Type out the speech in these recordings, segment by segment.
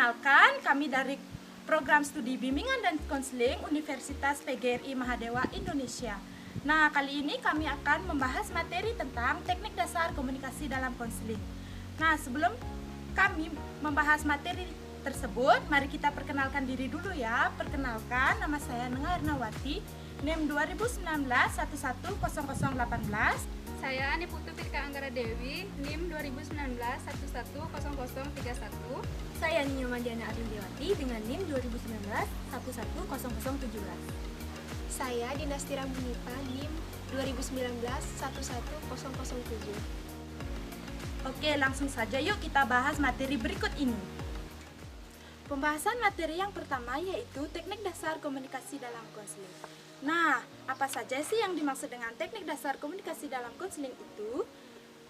Perkenalkan, kami dari Program Studi Bimbingan dan Konseling Universitas PGRI Mahadewa Indonesia. Nah, kali ini kami akan membahas materi tentang teknik dasar komunikasi dalam konseling. Nah, sebelum kami membahas materi tersebut, mari kita perkenalkan diri dulu ya. Perkenalkan, nama saya Nenga Ernawati, NIM 2019 110018. Saya Niputu Firka Anggara Dewi, NIM 2019 110031. Saya Nyoman Diana Arindewati dengan NIM 2019 110017. Saya Dinastira Munita, NIM 2019 11007. Oke, langsung saja yuk kita bahas materi berikut ini. Pembahasan materi yang pertama yaitu teknik dasar komunikasi dalam konseling. Nah, apa saja sih yang dimaksud dengan teknik dasar komunikasi dalam konseling itu?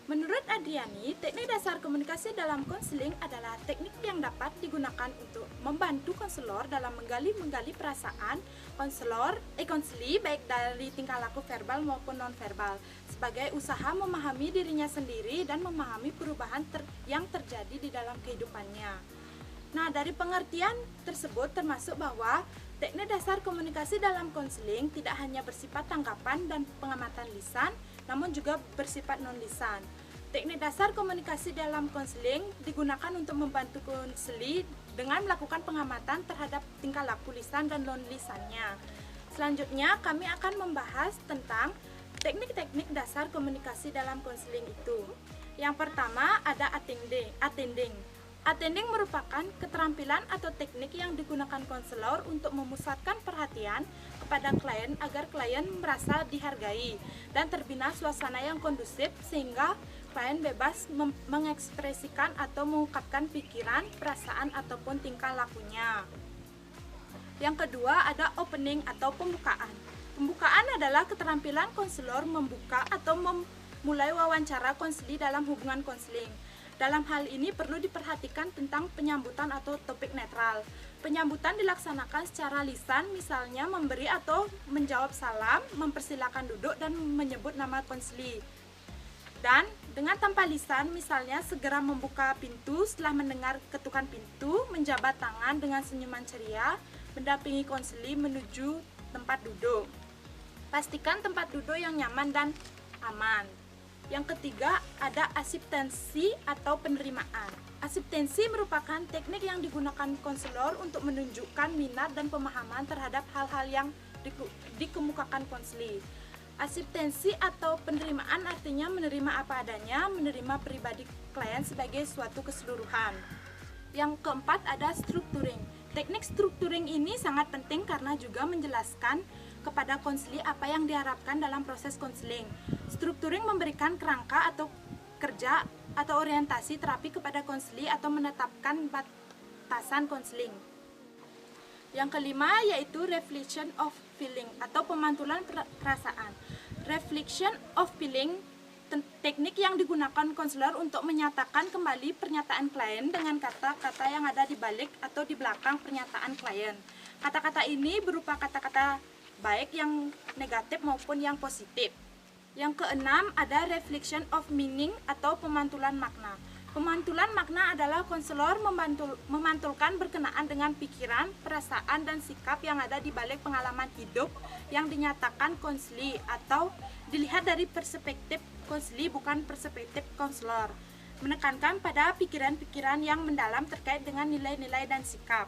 Menurut Adriani, teknik dasar komunikasi dalam konseling adalah teknik yang dapat digunakan untuk membantu konselor dalam menggali perasaan konseli baik dari tingkah laku verbal maupun non-verbal sebagai usaha memahami dirinya sendiri dan memahami perubahan yang terjadi di dalam kehidupannya. Nah, dari pengertian tersebut termasuk bahwa teknik dasar komunikasi dalam konseling tidak hanya bersifat tanggapan dan pengamatan lisan, namun juga bersifat non-lisan. Teknik dasar komunikasi dalam konseling digunakan untuk membantu konseli dengan melakukan pengamatan terhadap tingkah laku lisan dan non-lisannya. Selanjutnya, kami akan membahas tentang teknik-teknik dasar komunikasi dalam konseling itu. Yang pertama ada attending. Attending merupakan keterampilan atau teknik yang digunakan konselor untuk memusatkan perhatian kepada klien agar klien merasa dihargai dan terbina suasana yang kondusif sehingga klien bebas mengekspresikan atau mengungkapkan pikiran, perasaan ataupun tingkah lakunya. Yang kedua ada opening atau pembukaan. Pembukaan adalah keterampilan konselor membuka atau memulai wawancara konseli dalam hubungan konseling. Dalam hal ini perlu diperhatikan tentang penyambutan atau topik netral. Penyambutan dilaksanakan secara lisan, misalnya memberi atau menjawab salam, mempersilakan duduk dan menyebut nama konseli. Dan dengan tanpa lisan, misalnya segera membuka pintu setelah mendengar ketukan pintu, menjabat tangan dengan senyuman ceria, mendampingi konseli menuju tempat duduk. Pastikan tempat duduk yang nyaman dan aman. Yang ketiga ada asiptensi atau penerimaan. Asiptensi merupakan teknik yang digunakan konselor untuk menunjukkan minat dan pemahaman terhadap hal-hal yang dikemukakan konseli. Asiptensi atau penerimaan artinya menerima apa adanya, menerima pribadi klien sebagai suatu keseluruhan. Yang keempat ada structuring. Teknik structuring ini sangat penting karena juga menjelaskan kepada konseli apa yang diharapkan dalam proses konseling. Structuring memberikan kerangka atau kerja atau orientasi terapi kepada konseli atau menetapkan batasan konseling. Yang kelima yaitu reflection of feeling atau pemantulan perasaan. Reflection of feeling teknik yang digunakan konselor untuk menyatakan kembali pernyataan klien dengan kata-kata yang ada di balik atau di belakang pernyataan klien. Kata-kata ini berupa kata-kata baik yang negatif maupun yang positif. Yang keenam ada reflection of meaning atau pemantulan makna. Pemantulan makna adalah konselor memantulkan berkenaan dengan pikiran, perasaan, dan sikap yang ada di balik pengalaman hidup yang dinyatakan konseli atau dilihat dari perspektif konseli bukan perspektif konselor. Menekankan pada pikiran-pikiran yang mendalam terkait dengan nilai-nilai dan sikap.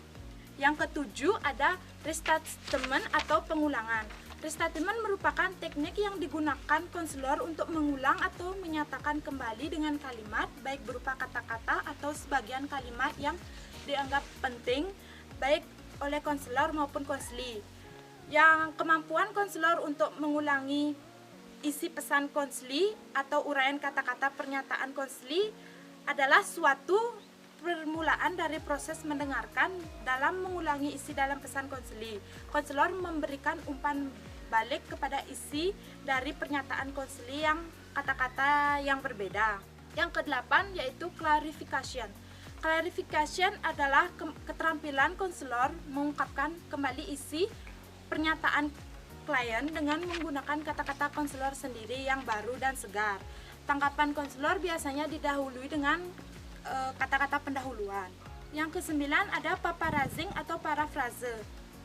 Yang ketujuh ada restatement atau pengulangan. Restatement merupakan teknik yang digunakan konselor untuk mengulang atau menyatakan kembali dengan kalimat baik berupa kata-kata atau sebagian kalimat yang dianggap penting baik oleh konselor maupun konseli. Yang kemampuan konselor untuk mengulangi isi pesan konseli atau uraian kata-kata pernyataan konseli adalah suatu permulaan dari proses mendengarkan dalam mengulangi isi dalam pesan konseli. Konselor memberikan umpan balik kepada isi dari pernyataan konseli yang kata-kata yang berbeda. Yang kedelapan yaitu clarification. Clarification adalah keterampilan konselor mengungkapkan kembali isi pernyataan klien dengan menggunakan kata-kata konselor sendiri yang baru dan segar. Tanggapan konselor biasanya didahului dengan kata-kata pendahuluan. Yang kesembilan ada paparazing atau parafrase.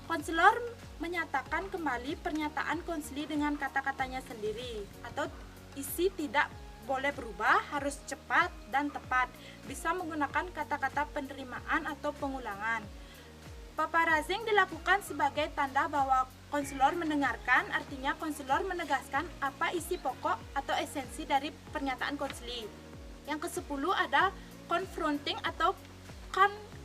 Konselor menyatakan kembali pernyataan konseli dengan kata-katanya sendiri atau isi tidak boleh berubah, harus cepat dan tepat. Bisa menggunakan kata-kata penerimaan atau pengulangan. Paparazing dilakukan sebagai tanda bahwa konselor mendengarkan, artinya konselor menegaskan apa isi pokok atau esensi dari pernyataan konseli. Yang ke-10 ada confronting atau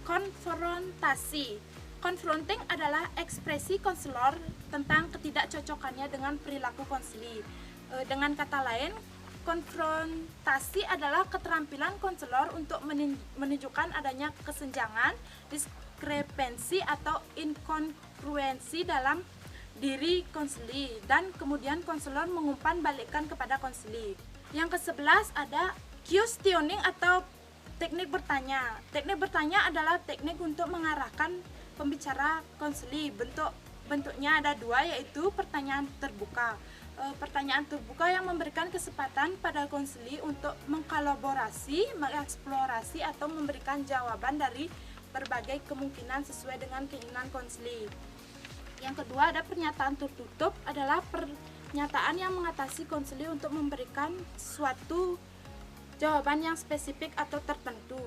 konfrontasi. Confronting adalah ekspresi konselor tentang ketidakcocokannya dengan perilaku konseli. Dengan kata lain, konfrontasi adalah keterampilan konselor untuk menunjukkan adanya kesenjangan, diskrepensi atau inkongruensi dalam diri konseli dan kemudian konselor mengumpan balikkan kepada konseli. Yang ke-11 ada questioning atau teknik bertanya. Teknik bertanya adalah teknik untuk mengarahkan pembicara konseli. Bentuknya ada dua, yaitu pertanyaan terbuka. Pertanyaan terbuka yang memberikan kesempatan pada konseli untuk mengkolaborasi, mengeksplorasi atau memberikan jawaban dari berbagai kemungkinan sesuai dengan keinginan konseli. Yang kedua ada pernyataan tertutup, adalah pernyataan yang mengatasi konseli untuk memberikan suatu jawaban yang spesifik atau tertentu.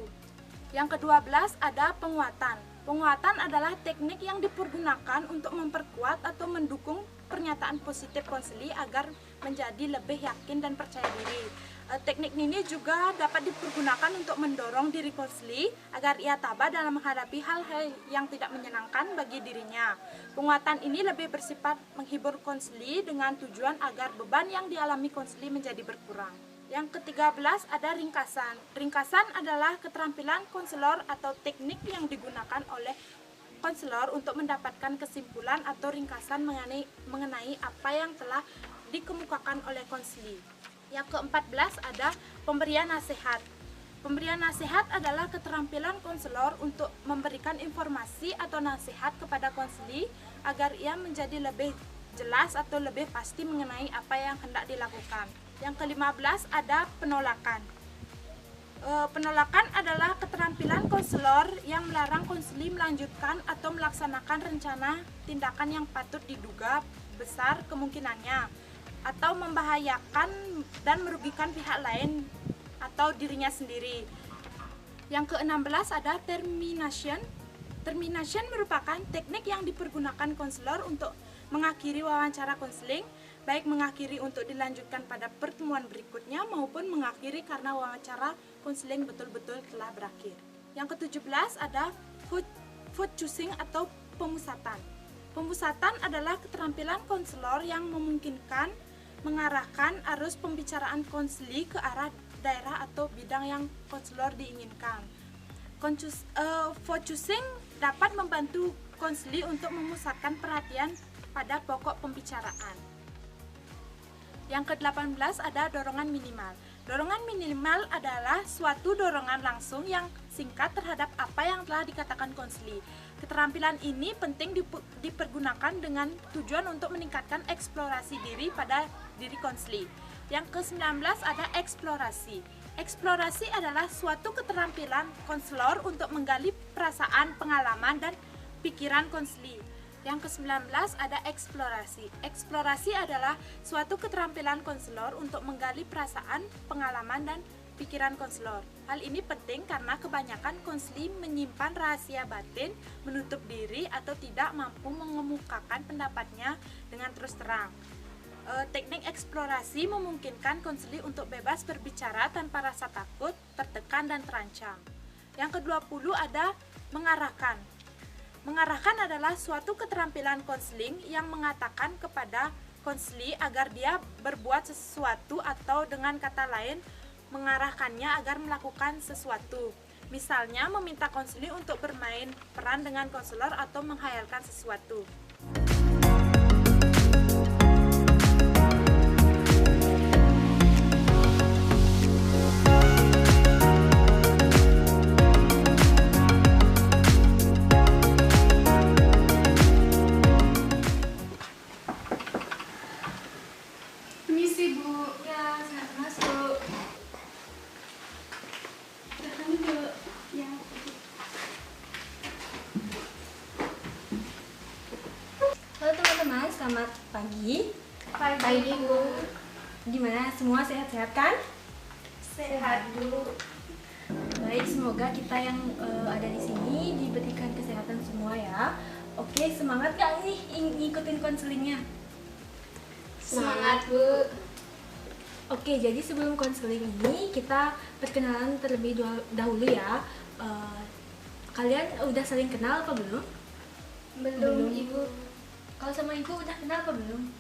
Yang ke-12 ada penguatan. Penguatan adalah teknik yang dipergunakan untuk memperkuat atau mendukung pernyataan positif konseli agar menjadi lebih yakin dan percaya diri. Teknik ini juga dapat dipergunakan untuk mendorong diri konseli agar ia tabah dalam menghadapi hal-hal yang tidak menyenangkan bagi dirinya. Penguatan ini lebih bersifat menghibur konseli dengan tujuan agar beban yang dialami konseli menjadi berkurang. Yang ke-13 ada ringkasan. Ringkasan adalah keterampilan konselor atau teknik yang digunakan oleh konselor untuk mendapatkan kesimpulan atau ringkasan mengenai apa yang telah dikemukakan oleh konseli. Yang ke-14 ada pemberian nasihat. Pemberian nasihat adalah keterampilan konselor untuk memberikan informasi atau nasihat kepada konseli agar ia menjadi lebih jelas atau lebih pasti mengenai apa yang hendak dilakukan. Yang ke-15 ada penolakan. Penolakan adalah keterampilan konselor yang melarang konseli melanjutkan atau melaksanakan rencana tindakan yang patut diduga besar kemungkinannya atau membahayakan dan merugikan pihak lain atau dirinya sendiri. Yang ke-16 ada termination. Termination merupakan teknik yang dipergunakan konselor untuk mengakhiri wawancara konseling, baik mengakhiri untuk dilanjutkan pada pertemuan berikutnya maupun mengakhiri karena wawancara konseling betul-betul telah berakhir. Yang ke-17 ada vote choosing atau pemusatan. Pemusatan adalah keterampilan konselor yang memungkinkan mengarahkan arus pembicaraan konseli ke arah daerah atau bidang yang konselor diinginkan. Vote choosing dapat membantu konseli untuk memusatkan perhatian pada pokok pembicaraan. Yang ke-18 ada dorongan minimal. Dorongan minimal adalah suatu dorongan langsung yang singkat terhadap apa yang telah dikatakan konseli. Keterampilan ini penting dipergunakan dengan tujuan untuk meningkatkan eksplorasi diri pada diri konseli. Yang ke-19 ada eksplorasi. Eksplorasi adalah suatu keterampilan konselor untuk menggali perasaan, pengalaman, dan pikiran konseli. Yang ke-19 ada eksplorasi. Eksplorasi adalah suatu keterampilan konselor untuk menggali perasaan, pengalaman, dan pikiran konselor. Hal ini penting karena kebanyakan konseli menyimpan rahasia batin, menutup diri, atau tidak mampu mengemukakan pendapatnya dengan terus terang. Teknik eksplorasi memungkinkan konseli untuk bebas berbicara tanpa rasa takut, tertekan, dan terancam. Yang ke-20 ada mengarahkan. Mengarahkan adalah suatu keterampilan konseling yang mengatakan kepada konseli agar dia berbuat sesuatu atau dengan kata lain mengarahkannya agar melakukan sesuatu. Misalnya meminta konseli untuk bermain peran dengan konselor atau menghayalkan sesuatu. Permisi Bu. Ya, silakan masuk. Datang Bu. Ya. teman-teman, selamat pagi. Pagi, Bu. Gimana, semua sehat-sehat kan? Sehat, Bu. Baik, semoga kita yang ada di sini diberikan kesehatan semua ya. Oke, semangat gak nih ngikutin konselingnya? Semangat, Bu. Oke, jadi sebelum konseling ini kita perkenalan terlebih dahulu ya. Kalian udah saling kenal apa belum? Belum, Ibu. Kalau sama ibu udah kenal apa belum?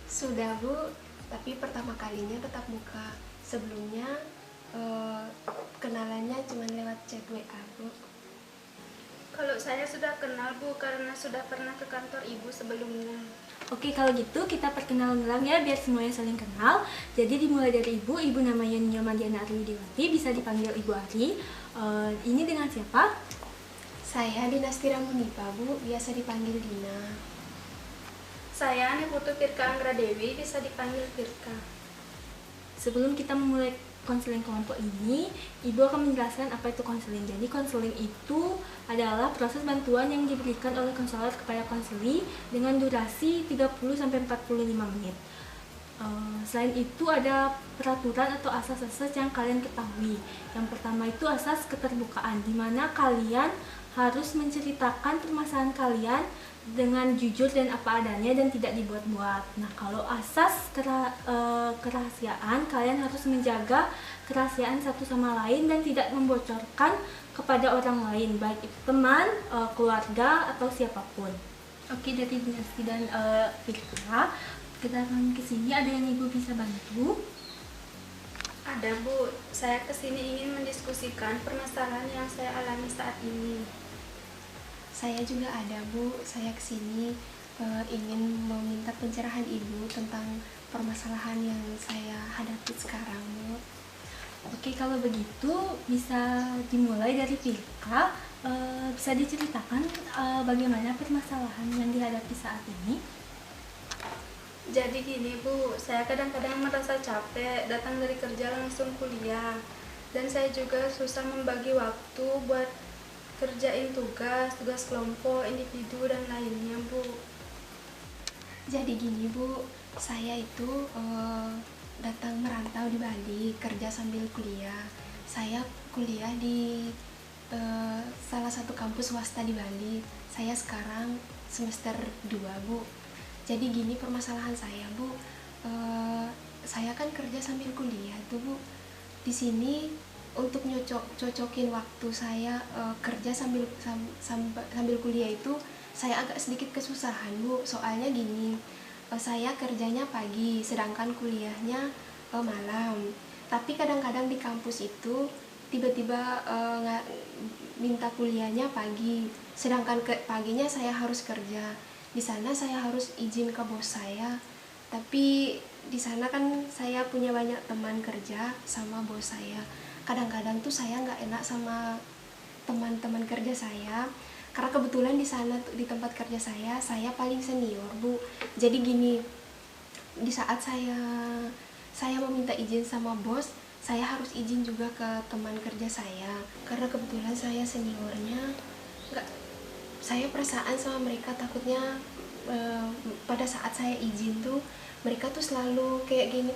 Sudah, Bu. Tapi pertama kalinya tetap muka. Sebelumnya kenalannya cuma lewat chat WA, Bu. Kalau saya sudah kenal, Bu, karena sudah pernah ke kantor Ibu sebelumnya. Oke, kalau gitu kita perkenalan ulang ya biar semuanya saling kenal. Jadi dimulai dari ibu namanya Nyoman Diana Arwidiwati, bisa dipanggil Ibu Ari. Ini dengan siapa? Saya Dinasti Ramunipa, Bu. Biasa dipanggil Dina. Saya Niputu Firka Anggra Dewi, bisa dipanggil Firka. Sebelum kita memulai konseling kelompok ini, Ibu akan menjelaskan apa itu konseling. Jadi konseling itu adalah proses bantuan yang diberikan oleh konselor kepada konseli dengan durasi 30-45 menit. Selain itu ada peraturan atau asas-asas yang kalian ketahui. Yang pertama itu asas keterbukaan, di mana kalian harus menceritakan permasalahan kalian dengan jujur dan apa adanya dan tidak dibuat-buat. Nah, kalau asas kerahasiaan, kalian harus menjaga kerahasiaan satu sama lain dan tidak membocorkan kepada orang lain, baik itu teman, keluarga atau siapapun. Oke, dari Dinasti dan Firka, kita akan kesini. Ada yang ibu bisa bantu? Ada, Bu. Saya kesini ingin mendiskusikan permasalahan yang saya alami saat ini. Saya juga ada, Bu. Saya kesini ingin meminta pencerahan Ibu tentang permasalahan yang saya hadapi sekarang, Bu. Oke, kalau begitu bisa dimulai dari Firka. Bisa diceritakan bagaimana permasalahan yang dihadapi saat ini? Jadi gini, Bu, saya kadang-kadang merasa capek datang dari kerja langsung kuliah. Dan saya juga susah membagi waktu buat kerjain tugas kelompok, individu, dan lainnya, Bu. Jadi gini, Bu, saya itu datang merantau di Bali, kerja sambil kuliah. Saya kuliah di salah satu kampus swasta di Bali. Saya sekarang semester 2, Bu. Jadi gini permasalahan saya, Bu. Saya kan kerja sambil kuliah tuh, Bu. Di sini untuk cocokin waktu saya kerja sambil kuliah itu saya agak sedikit kesusahan, Bu. Soalnya gini, saya kerjanya pagi sedangkan kuliahnya malam. Tapi kadang-kadang di kampus itu tiba-tiba minta kuliahnya pagi, sedangkan paginya saya harus kerja. Di sana saya harus izin ke bos saya, tapi di sana kan saya punya banyak teman kerja sama bos saya. Kadang-kadang tuh saya nggak enak sama teman-teman kerja saya, karena kebetulan di sana di tempat kerja saya paling senior, Bu. Jadi gini, di saat saya meminta izin sama bos, saya harus izin juga ke teman kerja saya, karena kebetulan saya seniornya. Saya perasaan sama mereka, takutnya pada saat saya izin tuh mereka tuh selalu kayak gini,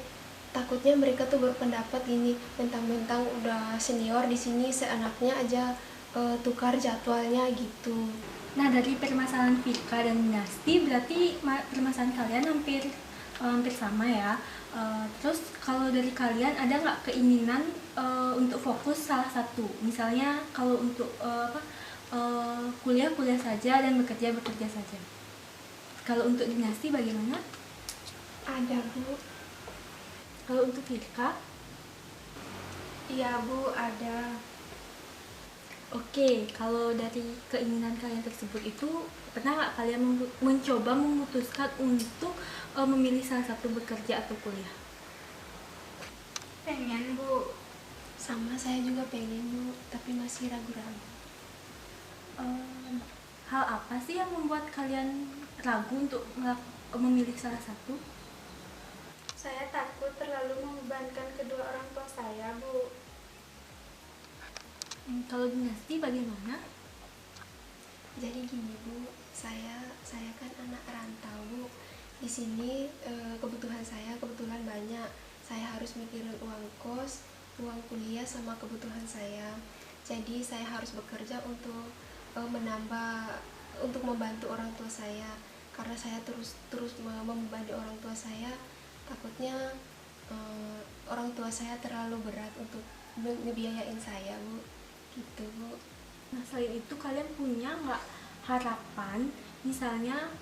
takutnya mereka tuh berpendapat gini, mentang-mentang udah senior di sini seenaknya aja tukar jadwalnya gitu. Nah, dari permasalahan Firka dan Dinasti berarti permasalahan kalian hampir sama ya. Terus kalau dari kalian ada nggak keinginan untuk fokus salah satu? Misalnya kalau untuk kuliah saja dan bekerja saja. Kalau untuk Dinasti bagaimana? Ada, Bu. Kalau untuk Firka? Iya, Bu, ada. Oke, kalau dari keinginan kalian tersebut itu pernah nggak kalian mencoba memutuskan untuk memilih salah satu bekerja atau kuliah? Pengen, Bu. Sama saya juga pengen, Bu, tapi masih ragu-ragu. Hal apa sih yang membuat kalian ragu untuk memilih salah satu? Saya takut terlalu membebankan kedua orang tua saya, Bu. Kalau Dinasti bagaimana? Jadi gini, Bu, Saya kan anak rantau, Bu. Di sini kebutuhan banyak. Saya harus mikirin uang kos, uang kuliah sama kebutuhan saya. Jadi saya harus bekerja untuk membantu orang tua saya. Karena saya terus membebani orang tua saya, takutnya orang tua saya terlalu berat untuk ngebiayain saya, Bu. Gitu, Bu. Nah, selain itu kalian punya nggak harapan, misalnya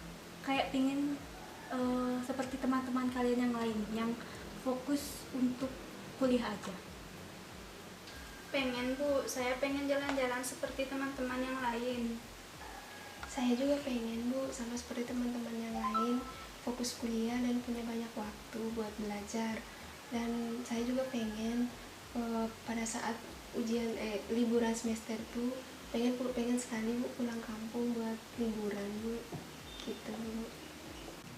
kayak pengen seperti teman-teman kalian yang lain yang fokus untuk kuliah aja? Pengen, Bu. Saya pengen jalan-jalan seperti teman-teman yang lain. Saya juga pengen, Bu, sama seperti teman-teman yang lain, fokus kuliah dan punya banyak waktu buat belajar. Dan saya juga pengen pada saat liburan semester tuh pengen sekali, Bu, pulang kampung buat liburan, Bu. Gitu, Bu.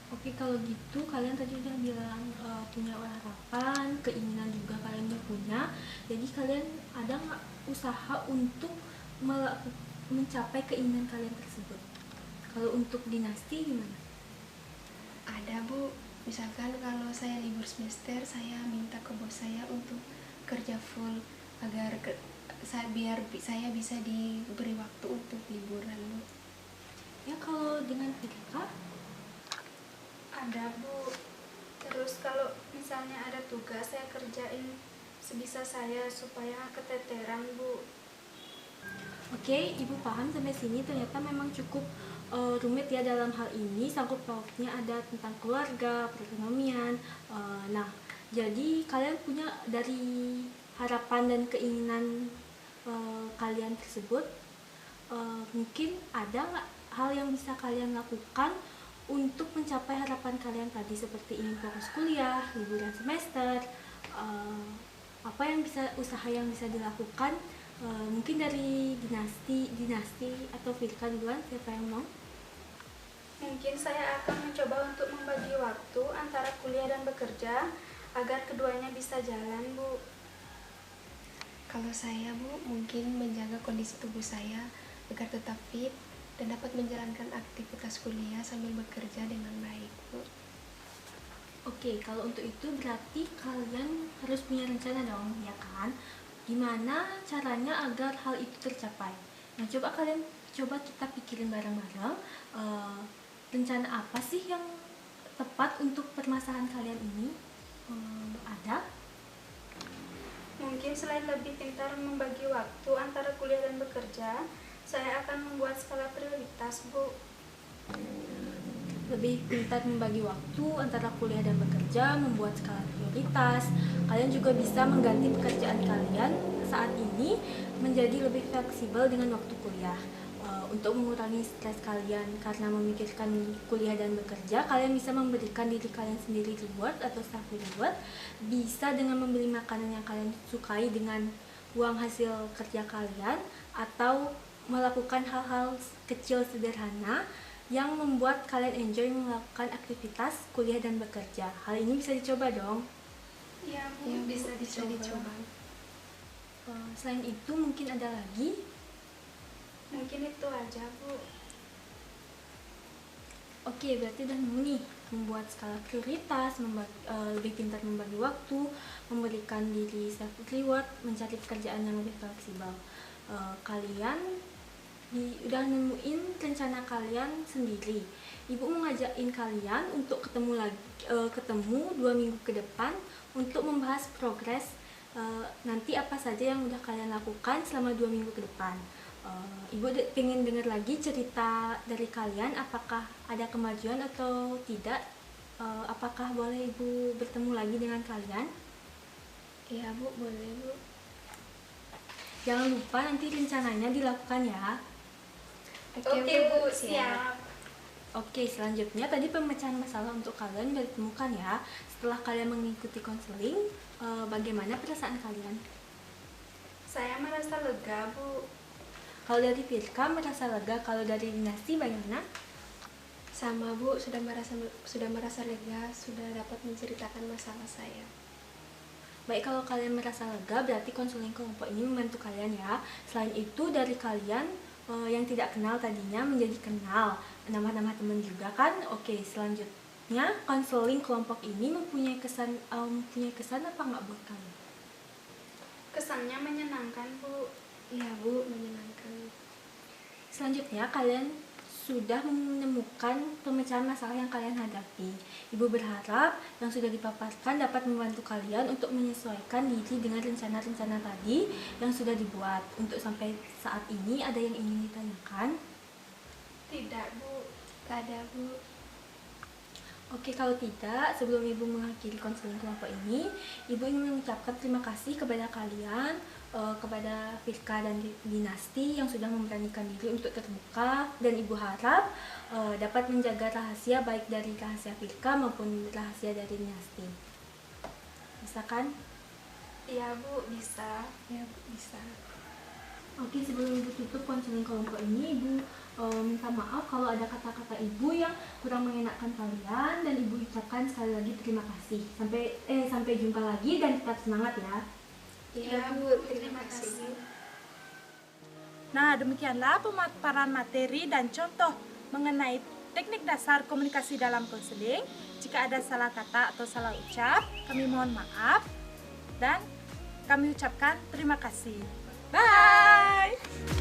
Oke, kalau gitu kalian tadi udah bilang punya harapan, keinginan juga kalian udah punya. Jadi kalian ada nggak usaha untuk mencapai keinginan kalian tersebut? Kalau untuk dinasti gimana? Ada, Bu. Misalkan kalau saya libur semester, saya minta ke bos saya untuk kerja full biar saya bisa diberi waktu untuk liburan, Bu. Ya, kalau dengan Firka, Ada, Bu. Terus kalau misalnya ada tugas, saya kerjain sebisa saya supaya nggak keteteran, Bu. oke, Ibu paham sampai sini. Ternyata memang cukup rumit ya dalam hal ini. Sangkut pautnya ada tentang keluarga, perekonomian. Nah, jadi kalian punya dari harapan dan keinginan kalian tersebut, mungkin ada nggak hal yang bisa kalian lakukan untuk mencapai harapan kalian tadi, seperti ingin fokus kuliah, liburan semester, apa yang usaha yang bisa dilakukan? Mungkin dari dinasti atau Firka duluan, siapa yang mau? Mungkin saya akan mencoba untuk membagi waktu antara kuliah dan bekerja agar keduanya bisa jalan, Bu. Kalau saya, Bu, mungkin menjaga kondisi tubuh saya agar tetap fit dan dapat menjalankan aktivitas kuliah sambil bekerja dengan baik, Bu. Oke, kalau untuk itu berarti kalian harus punya rencana dong, ya kan? Gimana caranya agar hal itu tercapai? Nah, coba kita pikirin bareng-bareng, rencana apa sih yang tepat untuk permasalahan kalian ini? Ada? Mungkin selain lebih pintar membagi waktu antara kuliah dan bekerja, saya akan membuat skala prioritas, Bu. Lebih pintar membagi waktu antara kuliah dan bekerja, membuat skala prioritas. Kalian juga bisa mengganti pekerjaan kalian saat ini menjadi lebih fleksibel dengan waktu kuliah. Untuk mengurangi stres kalian karena memikirkan kuliah dan bekerja, kalian bisa memberikan diri kalian sendiri reward atau self reward. Bisa dengan membeli makanan yang kalian sukai dengan uang hasil kerja kalian, atau melakukan hal-hal kecil sederhana yang membuat kalian enjoy melakukan aktivitas kuliah dan bekerja. Hal ini bisa dicoba dong. Iya, Bu, Ya, Bu, bisa dicoba. Selain itu mungkin ada lagi. Mungkin itu aja, Bu. Oke, berarti udah nemu nih, membuat skala prioritas, lebih pintar membagi waktu, memberikan diri self reward, mencari pekerjaan yang lebih fleksibel. Kalian udah nemuin rencana kalian sendiri. Ibu mau ngajakin kalian untuk ketemu 2 minggu ke depan untuk membahas progres nanti apa saja yang udah kalian lakukan selama 2 minggu ke depan. Ibu pengen dengar lagi cerita dari kalian, apakah ada kemajuan atau tidak. Apakah boleh Ibu bertemu lagi dengan kalian? Iya, Bu, boleh, Bu. Jangan lupa nanti rencananya dilakukan ya. Oke, Bu, siap. Oke, selanjutnya tadi pemecahan masalah untuk kalian udah ditemukan ya. Setelah kalian mengikuti konseling, bagaimana perasaan kalian? Saya merasa lega, Bu. Kalau dari Firka merasa lega, kalau dari dinasti bagaimana? Sama, Bu, sudah merasa lega, sudah dapat menceritakan masalah saya. Baik, kalau kalian merasa lega berarti konseling kelompok ini membantu kalian ya. Selain itu dari kalian yang tidak kenal tadinya menjadi kenal, nambah-nambah teman juga kan. Oke, selanjutnya konseling kelompok ini mempunyai kesan apa nggak buat kamu? Kesannya menyenangkan, Bu. Iya Bu, menyenangkan. Selanjutnya kalian sudah menemukan pemecahan masalah yang kalian hadapi. Ibu berharap yang sudah dipaparkan dapat membantu kalian untuk menyesuaikan diri dengan rencana-rencana tadi yang sudah dibuat. Untuk sampai saat ini ada yang ingin ditanyakan? Tidak, Bu. Gak ada Bu. Oke, kalau tidak, sebelum Ibu mengakhiri konseling kelompok ini, Ibu ingin mengucapkan terima kasih kepada kalian, kepada Firka dan Dinasti yang sudah memberanikan diri untuk terbuka, dan Ibu harap dapat menjaga rahasia baik dari rahasia Firka maupun rahasia dari Dinasti. Bisa kan? Iya, Bu, bisa. Ya Bu, bisa. Oke, sebelum Ibu tutup konseling kelompok ini, Ibu minta maaf kalau ada kata-kata Ibu yang kurang mengenakan kalian, dan Ibu ucapkan sekali lagi terima kasih. Sampai jumpa lagi dan tetap semangat ya. Iya, Bu, terima kasih. Nah, demikianlah pemaparan materi dan contoh mengenai teknik dasar komunikasi dalam konseling. Jika ada salah kata atau salah ucap, kami mohon maaf dan kami ucapkan terima kasih. Bye!